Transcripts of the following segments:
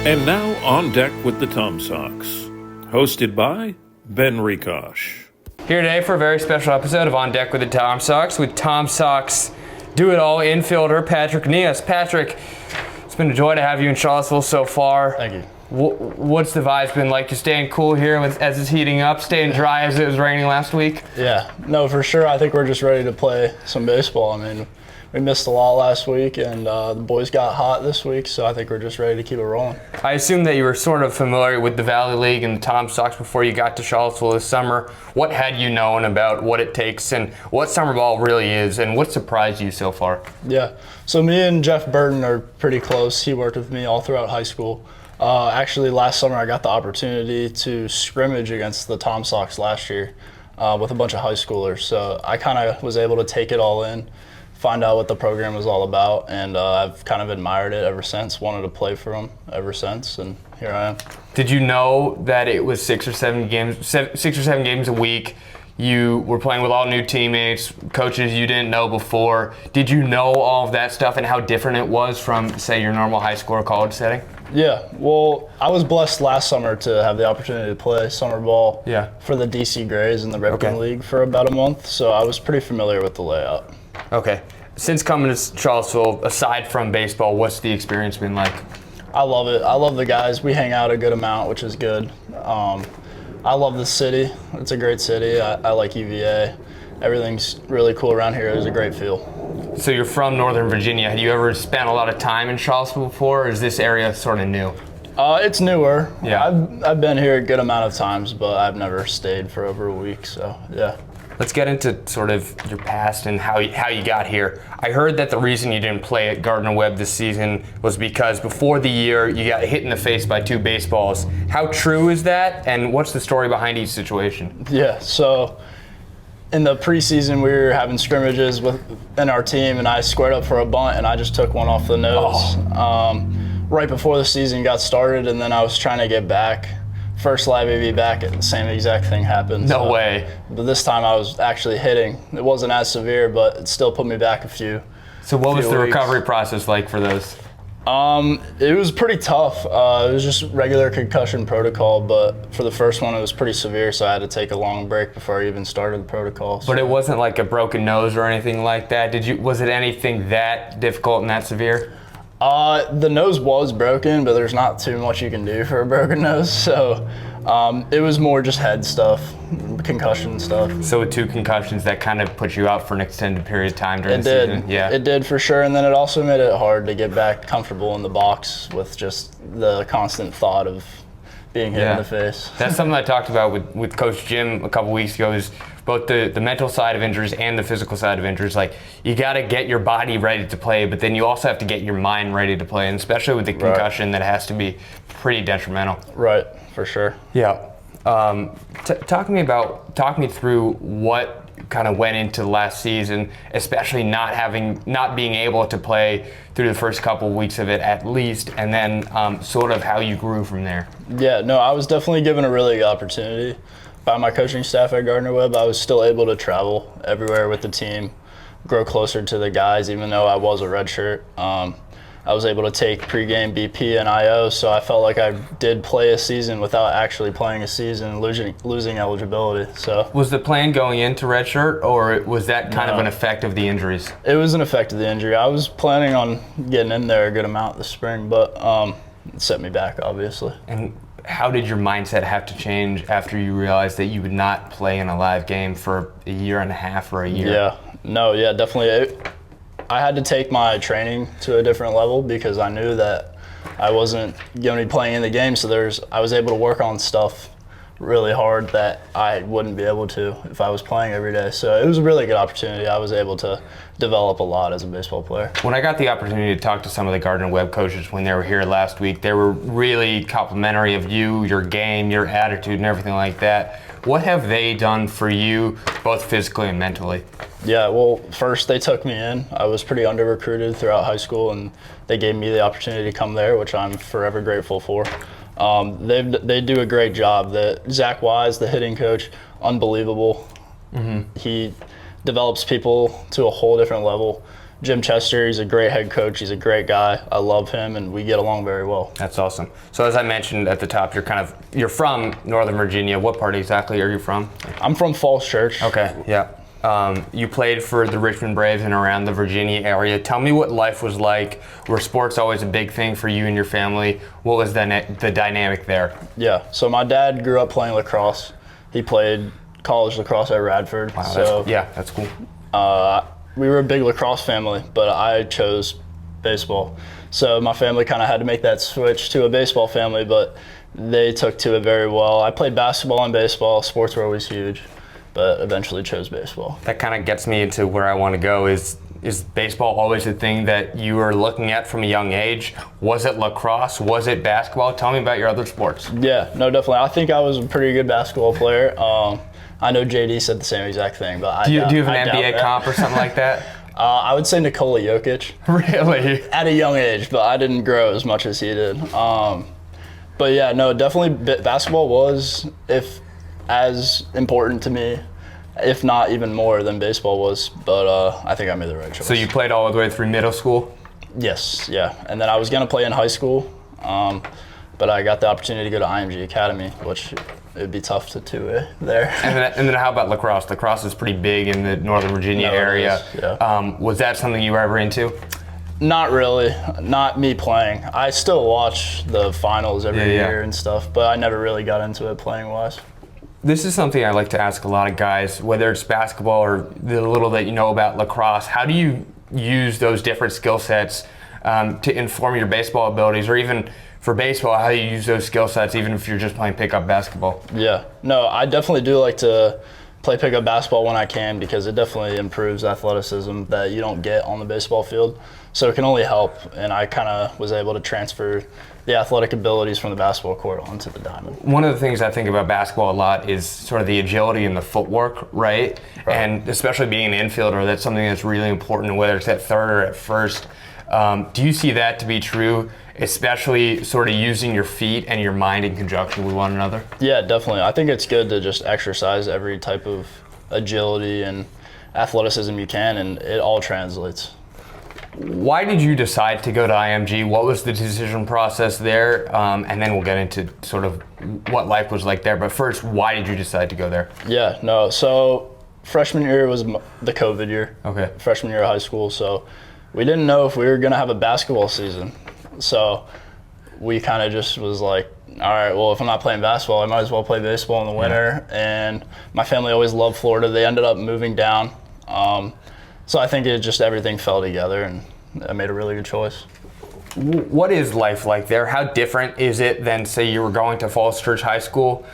And now on deck with the Tom Sox, hosted by Ben Rekosh. Here today for a very special episode of On Deck with the Tom Sox with Tom Sox do-it-all infielder Patrick Niehus. Patrick, it's been a joy to have you in Charlottesville so far. Thank you. What's the vibes been like? You staying cool here as it's heating up, staying dry as it was raining last week? Yeah, no, for sure. I think we're just ready to play some baseball. I mean, we missed a lot last week, and the boys got hot this week, so I think we're just ready to keep it rolling. I assume that you were sort of familiar with the Valley League and the Tom Sox before you got to Charlottesville this summer. What had you known about what it takes and what summer ball really is, and what surprised you so far? Yeah, so me and Jeff Burton are pretty close. He worked with me all throughout high school. Actually, last summer I got the opportunity to scrimmage against the Tom Sox last year with a bunch of high schoolers. So I kind of was able to take it all in, find out what the program was all about, and I've kind of admired it ever since, wanted to play for them ever since, and here I am. Did you know that it was 6 or 7 games a week? You were playing with all new teammates, coaches you didn't know before. Did you know all of that stuff and how different it was from, say, your normal high school or college setting? Yeah, well, I was blessed last summer to have the opportunity to play summer ball for the DC Grays in the Richmond League for about a month, so I was pretty familiar with the layout. Okay. Since coming to Charlottesville, aside from baseball, what's the experience been like? I love it. I love the guys. We hang out a good amount, which is good. I love the city. It's a great city. I like UVA. Everything's really cool around here. It's a great feel. So you're from Northern Virginia. Have you ever spent a lot of time in Charlottesville before, or is this area sort of new? It's newer. Yeah. I've been here a good amount of times, but I've never stayed for over a week, so yeah. Let's get into sort of your past and how you got here. I heard that the reason you didn't play at Gardner-Webb this season was because before the year you got hit in the face by 2 baseballs. How true is that, and what's the story behind each situation? Yeah, so in the preseason we were having scrimmages within our team, and I squared up for a bunt and I just took one off the nose. Right before the season got started, and then I was trying to get back. First live AV back, the same exact thing happened. No way. But this time I was actually hitting. It wasn't as severe, but it still put me back a few. So what was the weeks. recovery process like for those? It was pretty tough. It was just regular concussion protocol, but for the first one it was pretty severe, so I had to take a long break before I even started the protocol. So. But it wasn't like a broken nose or anything like that. Was it anything that difficult and that severe? The nose was broken, but there's not too much you can do for a broken nose, so it was more just head stuff, concussion stuff. So with 2 concussions, that kind of put you out for an extended period of time during the season? Yeah, it did for sure, and then it also made it hard to get back comfortable in the box with just the constant thought of being hit in the face. That's something I talked about with Coach Jim a couple weeks ago, is both the mental side of injuries and the physical side of injuries. Like, you got to get your body ready to play, but then you also have to get your mind ready to play, and especially with the concussion, that has to be pretty detrimental. Right, for sure. Yeah. Talk me through what kind of went into last season, especially not being able to play through the first couple of weeks of it at least, and then sort of how you grew from there. Yeah, no, I was definitely given a really good opportunity by my coaching staff at Gardner-Webb. I was still able to travel everywhere with the team, grow closer to the guys, even though I was a redshirt. I was able to take pregame BP and IO, so I felt like I did play a season without actually playing a season, losing eligibility. So was the plan going into redshirt, or was that kind of an effect of the injuries? It was an effect of the injury. I was planning on getting in there a good amount this spring, but it set me back, obviously. And how did your mindset have to change after you realized that you would not play in a live game for a year and a half or a year? Yeah, definitely. I had to take my training to a different level because I knew that I wasn't going to be playing in the game, so I was able to work on stuff really hard that I wouldn't be able to if I was playing every day. So it was a really good opportunity. I was able to develop a lot as a baseball player. When I got the opportunity to talk to some of the Gardner-Webb coaches when they were here last week, they were really complimentary of you, your game, your attitude, and everything like that. What have they done for you, both physically and mentally? Yeah, well, first they took me in. I was pretty under-recruited throughout high school, and they gave me the opportunity to come there, which I'm forever grateful for. They do a great job. Zach Wise, the hitting coach, unbelievable. Mm-hmm. He develops people to a whole different level. Jim Chester, he's a great head coach. He's a great guy. I love him, and we get along very well. That's awesome. So as I mentioned at the top, you're from Northern Virginia. What part exactly are you from? I'm from Falls Church. Okay, yeah. You played for the Richmond Braves and around the Virginia area. Tell me what life was like. Were sports always a big thing for you and your family? What was the dynamic there? Yeah, so my dad grew up playing lacrosse. He played college lacrosse at Radford. Wow, that's cool. We were a big lacrosse family, but I chose baseball. So my family kind of had to make that switch to a baseball family, but they took to it very well. I played basketball and baseball. Sports were always huge, but eventually chose baseball. That kind of gets me into where I want to go. Is baseball always a thing that you were looking at from a young age? Was it lacrosse? Was it basketball? Tell me about your other sports. Yeah, no, definitely. I think I was a pretty good basketball player. I know JD said the same exact thing, but do you have an NBA comp or something like that? I would say Nikola Jokic. Really? At a young age, but I didn't grow as much as he did. But yeah, no, definitely basketball was as important to me, if not even more than baseball was. But I think I made the right choice. So you played all the way through middle school? Yes, yeah. And then I was going to play in high school, but I got the opportunity to go to IMG Academy, which it'd be tough to 2A there. And then how about lacrosse? Lacrosse is pretty big in the Northern Virginia area. Yeah. Was that something you were ever into? Not really. Not me playing. I still watch the finals every year and stuff, but I never really got into it playing-wise. This is something I like to ask a lot of guys, whether it's basketball or the little that you know about lacrosse. How do you use those different skill sets to inform your baseball abilities, or even for baseball, how do you use those skill sets even if you're just playing pickup basketball? Yeah, no, I definitely do like to play pickup basketball when I can, because it definitely improves athleticism that you don't get on the baseball field. So it can only help, and I kind of was able to transfer the athletic abilities from the basketball court onto the diamond. One of the things I think about basketball a lot is sort of the agility and the footwork, right? And especially being an infielder, that's something that's really important, whether it's at third or at first. Do you see that to be true, especially sort of using your feet and your mind in conjunction with one another? Yeah, definitely. I think it's good to just exercise every type of agility and athleticism you can, and it all translates. Why did you decide to go to IMG? What was the decision process there? And then we'll get into sort of what life was like there. But first, why did you decide to go there? Yeah, no, so freshman year was the COVID year. Okay. Freshman year of high school, so we didn't know if we were going to have a basketball season. So we kind of just was like, all right, well, if I'm not playing basketball, I might as well play baseball in the winter. And my family always loved Florida. They ended up moving down. So I think everything fell together, and I made a really good choice. What is life like there? How different is it than, say, you were going to Falls Church High School?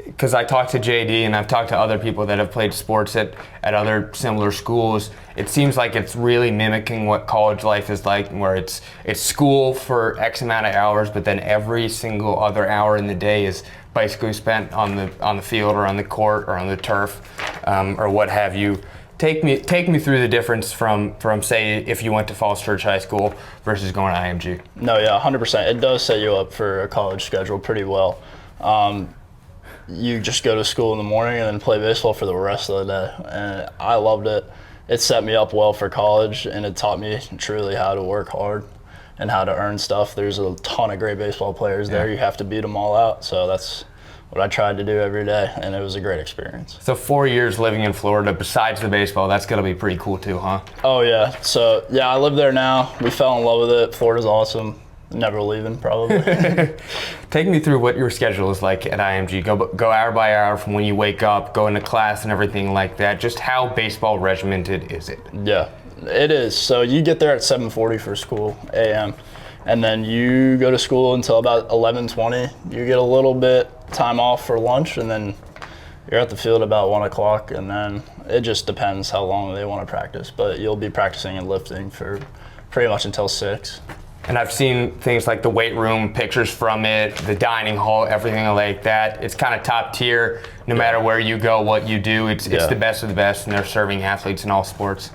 Because I talked to JD and I've talked to other people that have played sports at other similar schools. It seems like it's really mimicking what college life is like, where it's school for X amount of hours, but then every single other hour in the day is basically spent on the field or on the court or on the turf or what have you. Take me through the difference from say if you went to Falls Church High School versus going to IMG. No, yeah, 100%. It does set you up for a college schedule pretty well. You just go to school in the morning and then play baseball for the rest of the day, and I loved it. It set me up well for college, and it taught me truly how to work hard and how to earn stuff. There's a ton of great baseball players there. You have to beat them all out, so that's what I tried to do every day, and it was a great experience. So 4 years living in Florida, besides the baseball, that's going to be pretty cool too, huh? Oh, yeah. So, yeah, I live there now. We fell in love with it. Florida's awesome. Never leaving, probably. Take me through what your schedule is like at IMG. Go hour by hour from when you wake up, go into class and everything like that. Just how baseball regimented is it? Yeah, it is. So you get there at 7:40 for school, a.m., and then you go to school until about 11:20. You get a little bit time off for lunch, and then you're at the field about 1 o'clock, and then it just depends how long they want to practice. But you'll be practicing and lifting for pretty much until 6. And I've seen things like the weight room, pictures from it, the dining hall, everything like that. It's kind of top tier. No matter where you go, what you do, it's the best of the best, and they're serving athletes in all sports.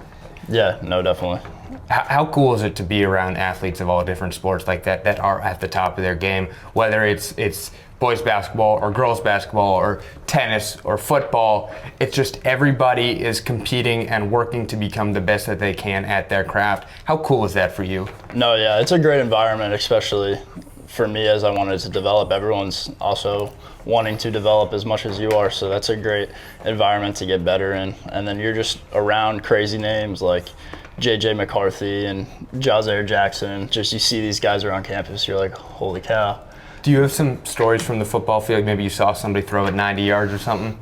Yeah, no, definitely. How cool is it to be around athletes of all different sports like that are at the top of their game, whether it's boys basketball or girls basketball or tennis or football? It's just everybody is competing and working to become the best that they can at their craft. How cool is that for you? No, yeah, it's a great environment, especially for me as I wanted to develop. Everyone's also wanting to develop as much as you are, so that's a great environment to get better in. And then you're just around crazy names like J.J. McCarthy and Jazair Jackson. Just you see these guys around campus, you're like, holy cow. Do you have some stories from the football field? Maybe you saw somebody throw it 90 yards or something?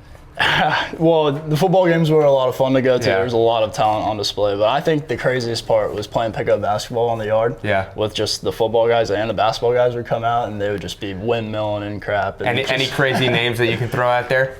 Well, the football games were a lot of fun to go to. Yeah. There was a lot of talent on display. But I think the craziest part was playing pickup basketball on the yard. Yeah. With just the football guys and the basketball guys would come out and they would just be windmilling and crap. And Any crazy names that you can throw out there?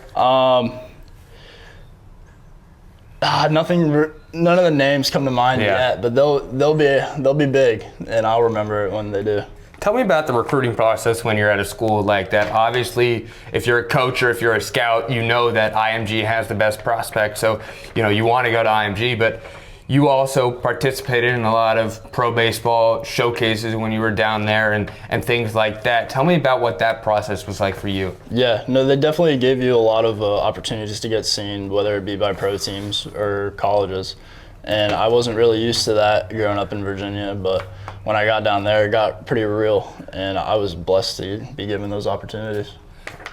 None of the names come to mind yet, but they'll be big, and I'll remember it when they do. Tell me about the recruiting process when you're at a school like that. Obviously, if you're a coach or if you're a scout, you know that IMG has the best prospects, so you want to go to IMG, but you also participated in a lot of pro baseball showcases when you were down there and things like that. Tell me about what that process was like for you. Yeah, no, they definitely gave you a lot of opportunities to get seen, whether it be by pro teams or colleges. And I wasn't really used to that growing up in Virginia, but when I got down there, it got pretty real, and I was blessed to be given those opportunities.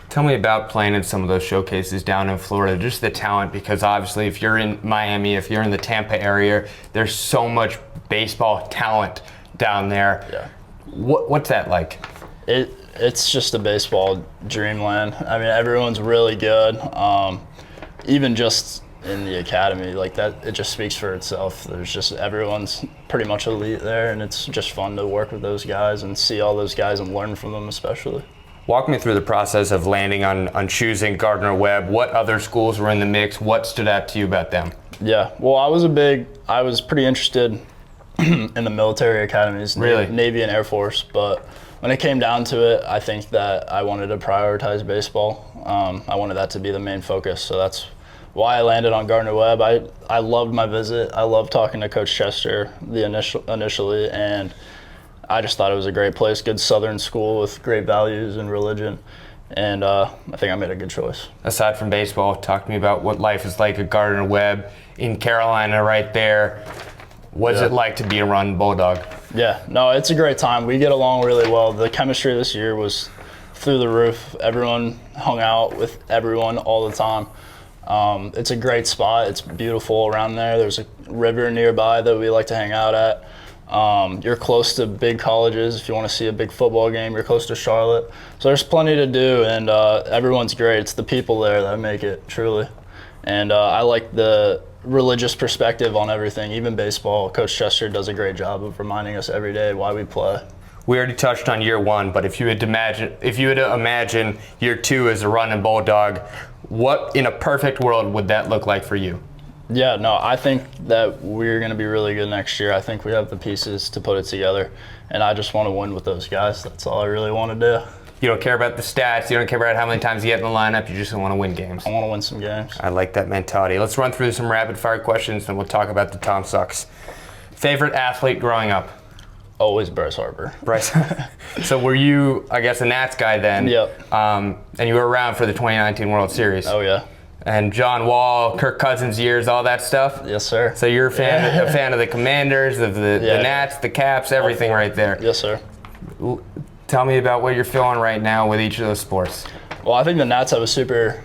Tell me about playing in some of those showcases down in Florida, just the talent, because obviously if you're in Miami, if you're in the Tampa area, there's so much baseball talent down there. Yeah. What's that like? It's just a baseball dreamland. I mean, everyone's really good. Even just in the academy, like that, it just speaks for itself. There's just everyone's pretty much elite there, and it's just fun to work with those guys and see all those guys and learn from them especially. Walk me through the process of landing on choosing Gardner-Webb. What other schools were in the mix? What stood out to you about them? Yeah, well, I was pretty interested in the military academies, really? Navy and Air Force, but when it came down to it, I think that I wanted to prioritize baseball. I wanted that to be the main focus, so that's why I landed on Gardner-Webb. I loved my visit. I loved talking to Coach Chester initially, and I just thought it was a great place, good Southern school with great values and religion, and I think I made a good choice. Aside from baseball, talk to me about what life is like at Gardner-Webb in Carolina right there. What's it like to be a Runnin Bulldog? Yeah, no, it's a great time. We get along really well. The chemistry this year was through the roof. Everyone hung out with everyone all the time. It's a great spot. It's beautiful around there. There's a river nearby that we like to hang out at. You're close to big colleges. If you want to see a big football game, you're close to Charlotte. So there's plenty to do, and everyone's great. It's the people there that make it, truly. And I like the religious perspective on everything, even baseball. Coach Chester does a great job of reminding us every day why we play. We already touched on year one, but if you had to imagine year two as a Runnin Bulldog, what in a perfect world would that look like for you? Yeah, no, I think that we're going to be really good next year. I think we have the pieces to put it together, and I just want to win with those guys. That's all I really want to do. You don't care about the stats. You don't care about how many times you get in the lineup. You just want to win games. I want to win some games. I like that mentality. Let's run through some rapid-fire questions, and we'll talk about the Tom Sox. Favorite athlete growing up? Always Bryce Harper. Bryce. So were you, I guess, a Nats guy then? Yep. And you were around for the 2019 World Series. Oh, yeah. And John Wall, Kirk Cousins years, all that stuff? Yes, sir. So you're a fan of the Commanders, of the Nats, the Caps, everything right there. Yes, sir. Tell me about what you're feeling right now with each of those sports. Well, I think the Nats have a super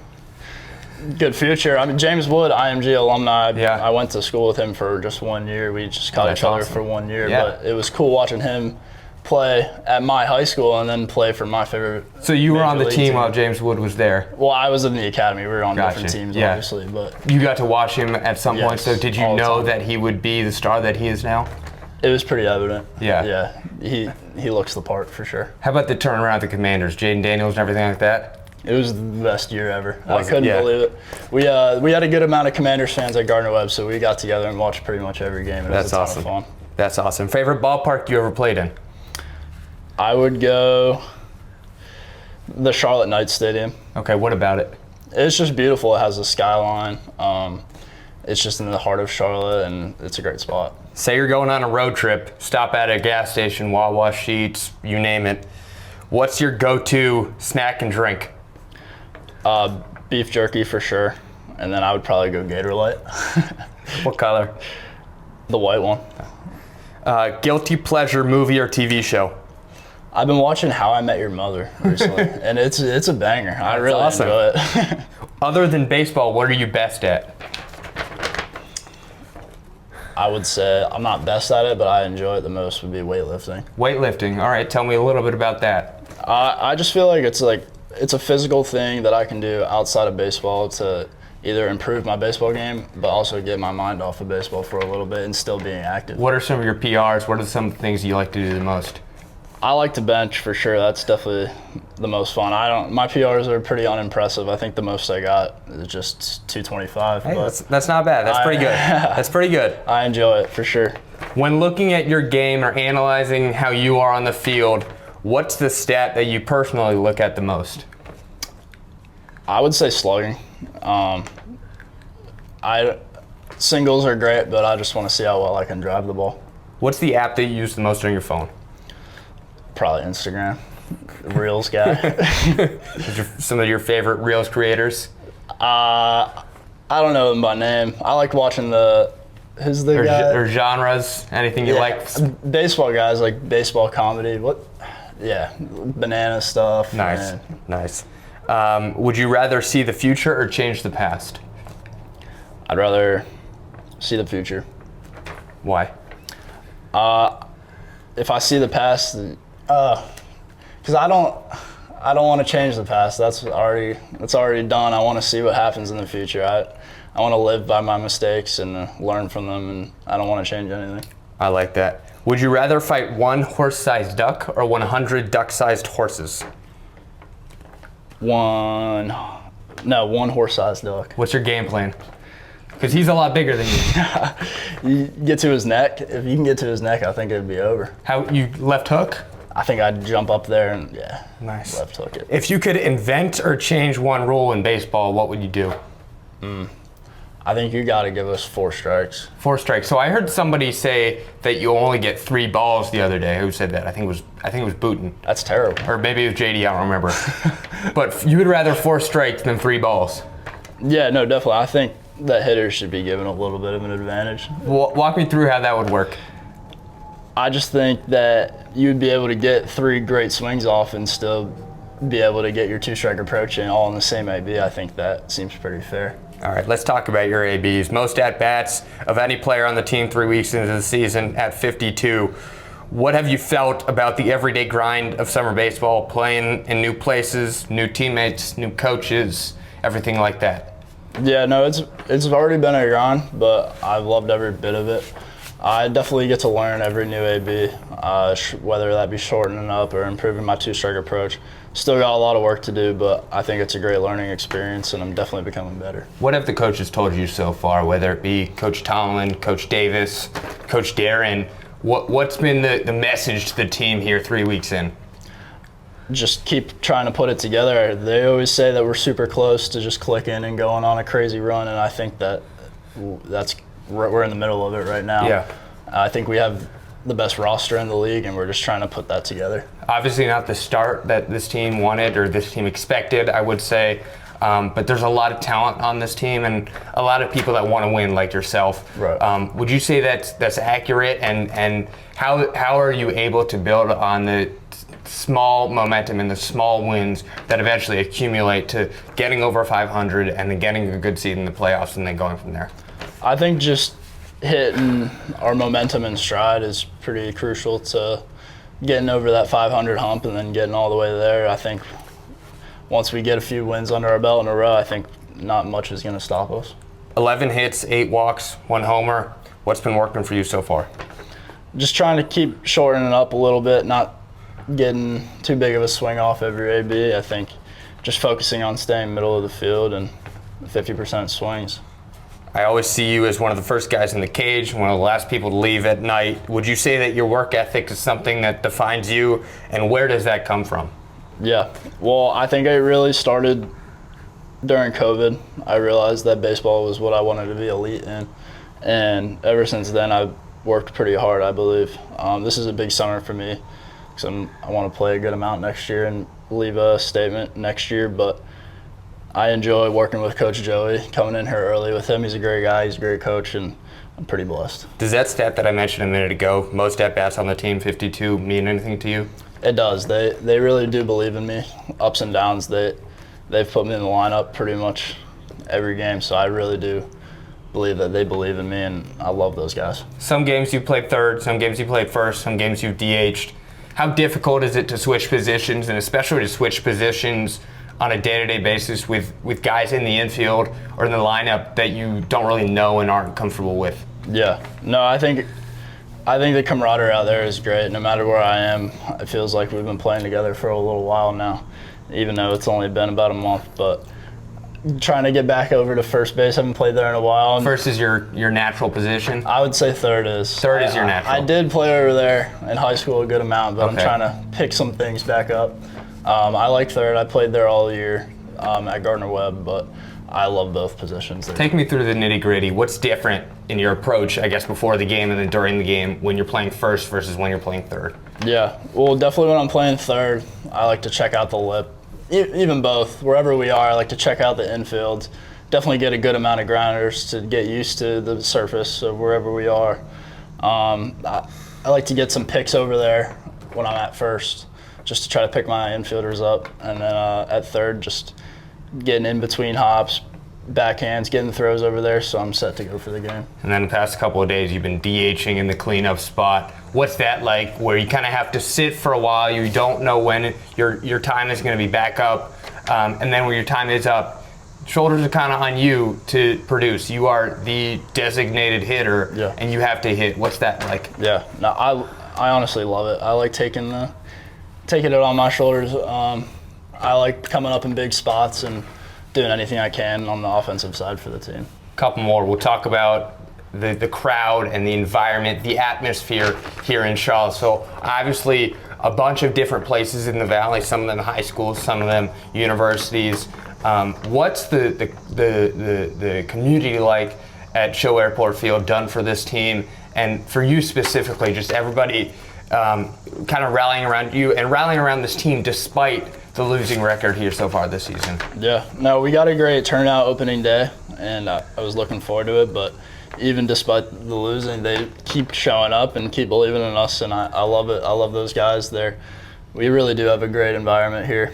good future. I mean, James Wood, IMG alumni. Yeah. I went to school with him for just 1 year. We just caught each other for 1 year. Yeah. But it was cool watching him play at my high school and then play for my favorite. So you were on the team while James Wood was there? Well, I was in the academy. We were on different teams, obviously. But you got to watch him at some point. So did you know time. that he would be the star that he is now? It was pretty evident. Yeah. Yeah. He looks the part for sure. How about the turnaround at the Commanders, Jaden Daniels and everything like that? It was the best year ever. I couldn't believe it. We had a good amount of Commanders fans at Gardner-Webb, so we got together and watched pretty much every game. It was a ton of fun. That's awesome. Favorite ballpark you ever played in? I would go the Charlotte Knights Stadium. Okay, what about it? It's just beautiful. It has a skyline. it's just in the heart of Charlotte, and it's a great spot. Say you're going on a road trip, stop at a gas station, Wawa, Sheetz, you name it. What's your go-to snack and drink? Beef jerky for sure, and then I would probably go Gator Light. What color? The white one. Guilty pleasure movie or TV show? I've been watching How I Met Your Mother recently, and it's a banger. I really awesome. enjoy it. Other than baseball, what are you best at? I would say I'm not best at it, but I enjoy it the most would be weightlifting. Weightlifting. All right, tell me a little bit about that. I just feel like it's a physical thing that I can do outside of baseball to either improve my baseball game, but also get my mind off of baseball for a little bit and still being active. What are some of your PRs? What are some things you like to do the most? I like to bench for sure. That's definitely the most fun. My PRs are pretty unimpressive. I think the most I got is just 225. Hey, but that's not bad. That's pretty good. That's pretty good. I enjoy it for sure. When looking at your game or analyzing how you are on the field, what's the stat that you personally look at the most? I would say slugging. Singles are great, but I just want to see how well I can drive the ball. What's the app that you use the most on your phone? Probably Instagram. Reels guy. Some of your favorite Reels creators? I don't know them by name. I like watching who's the guy? Or genres, anything you like? Baseball guys, like baseball comedy. Banana stuff. Nice, and nice. Would you rather see the future or change the past? I'd rather see the future. Why? If I see the past, because I don't want to change the past. That's already done. I want to see what happens in the future. I want to live by my mistakes and learn from them, and I don't want to change anything. I like that. Would you rather fight one horse-sized duck or 100 duck-sized horses? One horse-sized duck. What's your game plan? Because he's a lot bigger than you. You get to his neck. If you can get to his neck, I think it'd be over. How, you left hook? I think I'd jump up there and Nice. left hook it. If you could invent or change one rule in baseball, what would you do? I think you got to give us 4 strikes. 4 strikes. So I heard somebody say that you only get 3 balls the other day. Who said that? I think it was Booten. That's terrible. Or maybe it was JD, I don't remember. But you would rather 4 strikes than 3 balls. Yeah, no, definitely. I think that hitters should be given a little bit of an advantage. Walk me through how that would work. I just think that you'd be able to get 3 great swings off and still be able to get your 2-strike approach in all in the same AB. I think that seems pretty fair. All right, let's talk about your ABs. Most at-bats of any player on the team 3 weeks into the season at 52. What have you felt about the everyday grind of summer baseball, playing in new places, new teammates, new coaches, everything like that? Yeah, no, it's already been a grind, but I've loved every bit of it. I definitely get to learn every new AB, whether that be shortening up or improving my 2-strike approach. Still got a lot of work to do, but I think it's a great learning experience, and I'm definitely becoming better. What have the coaches told you so far, whether it be Coach Tomlin, Coach Davis, Coach Darren? What's been the message to the team here 3 weeks in? Just keep trying to put it together. They always say that we're super close to just clicking and going on a crazy run, and I think we're in the middle of it right now. Yeah. I think we have the best roster in the league, and we're just trying to put that together. Obviously not the start that this team wanted or this team expected, I would say. But there's a lot of talent on this team and a lot of people that want to win, like yourself. Right. Would you say that's accurate? And how are you able to build on the small momentum and the small wins that eventually accumulate to getting over 500 and then getting a good seed in the playoffs and then going from there? I think just hitting our momentum in stride is pretty crucial to getting over that 500 hump and then getting all the way there. I think once we get a few wins under our belt in a row, I think not much is going to stop us. 11 hits, 8 walks, 1 homer. What's been working for you so far? Just trying to keep shortening up a little bit, not getting too big of a swing off every AB. I think just focusing on staying middle of the field and 50% swings. I always see you as one of the first guys in the cage, one of the last people to leave at night. Would you say that your work ethic is something that defines you, and where does that come from? Yeah, well, I think it really started during COVID, I realized that baseball was what I wanted to be elite in. And ever since then, I've worked pretty hard, I believe. This is a big summer for me because I want to play a good amount next year and leave a statement next year. But I enjoy working with Coach Joey, coming in here early with him. He's a great guy. He's a great coach, and I'm pretty blessed. Does that stat that I mentioned a minute ago, most at-bats on the team, 52, mean anything to you? It does. They really do believe in me. Ups and downs, they've put me in the lineup pretty much every game, so I really do believe that they believe in me, and I love those guys. Some games you played third, some games you played first, some games you've DH'd. How difficult is it to switch positions, and especially to switch positions on a day-to-day basis with guys in the infield or in the lineup that you don't really know and aren't comfortable with? Yeah. No, I think the camaraderie out there is great. No matter where I am, it feels like we've been playing together for a little while now, even though it's only been about a month. But trying to get back over to first base, I haven't played there in a while. First is your natural position? I would say third is. Third is your natural. I did play over there in high school a good amount, but Okay. I'm trying to pick some things back up. I like third. I played there all year at Gardner-Webb, but I love both positions there. Take me through the nitty-gritty. What's different in your approach, I guess, before the game and then during the game when you're playing first versus when you're playing third? Yeah, well, definitely when I'm playing third, I like to check out the lip. Even both, wherever we are, I like to check out the infield. Definitely get a good amount of grounders to get used to the surface of wherever we are. I like to get some picks over there when I'm at first, just to try to pick my infielders up. And then at third, just getting in between hops, backhands, getting throws over there, so I'm set to go for the game. And then the past couple of days, you've been DHing in the cleanup spot. What's that like, where you kind of have to sit for a while, you don't know when your time is going to be back up, and then when your time is up, shoulders are kind of on you to produce. You are the designated hitter, Yeah. and you have to hit. What's that like? Yeah, no, I honestly love it. I like taking it on my shoulders. I like coming up in big spots and doing anything I can on the offensive side for the team. Couple more. We'll talk about the crowd and the environment, the atmosphere here in Charlottesville. Obviously, a bunch of different places in the valley. Some of them high schools, some of them universities. What's the community like at Show Airport Field done for this team, and for you specifically? Just everybody kind of rallying around you and rallying around this team despite the losing record here so far this season. Yeah, no, we got a great turnout opening day, and I was looking forward to it, but even despite the losing, they keep showing up and keep believing in us, and I love it. I love those guys there. We really do have a great environment here.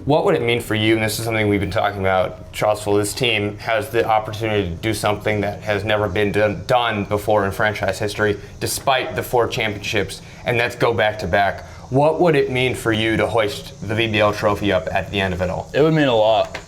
What would it mean for you, and this is something we've been talking about, Charlottesville, this team has the opportunity to do something that has never been done before in franchise history, despite the 4 championships, and that's go back-to-back. What would it mean for you to hoist the VBL trophy up at the end of it all? It would mean a lot.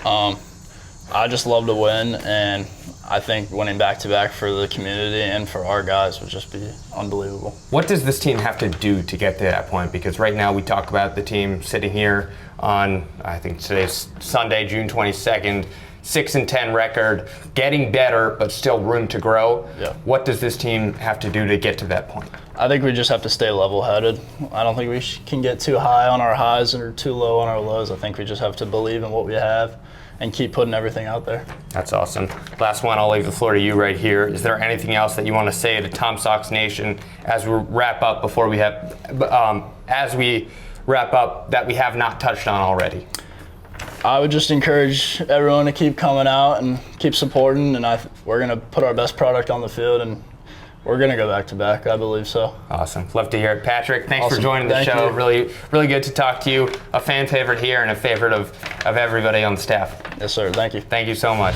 I just love to win, and I think winning back-to-back for the community and for our guys would just be unbelievable. What does this team have to do to get to that point? Because right now we talk about the team sitting here on, I think today's Sunday, June 22nd, 6-10 record, getting better, but still room to grow. Yeah. What does this team have to do to get to that point? I think we just have to stay level-headed. I don't think we can get too high on our highs or too low on our lows. I think we just have to believe in what we have and keep putting everything out there. That's awesome. Last one, I'll leave the floor to you right here. Is there anything else that you want to say to Tom Sox Nation as we wrap up that we have not touched on already? I would just encourage everyone to keep coming out and keep supporting, and we're going to put our best product on the field, and we're going to go back-to-back. I believe so. Awesome. Love to hear it. Patrick, thanks Awesome. for joining the Thank show. you. Really, really good to talk to you. A fan favorite here and a favorite of everybody on the staff. Yes, sir. Thank you. Thank you so much.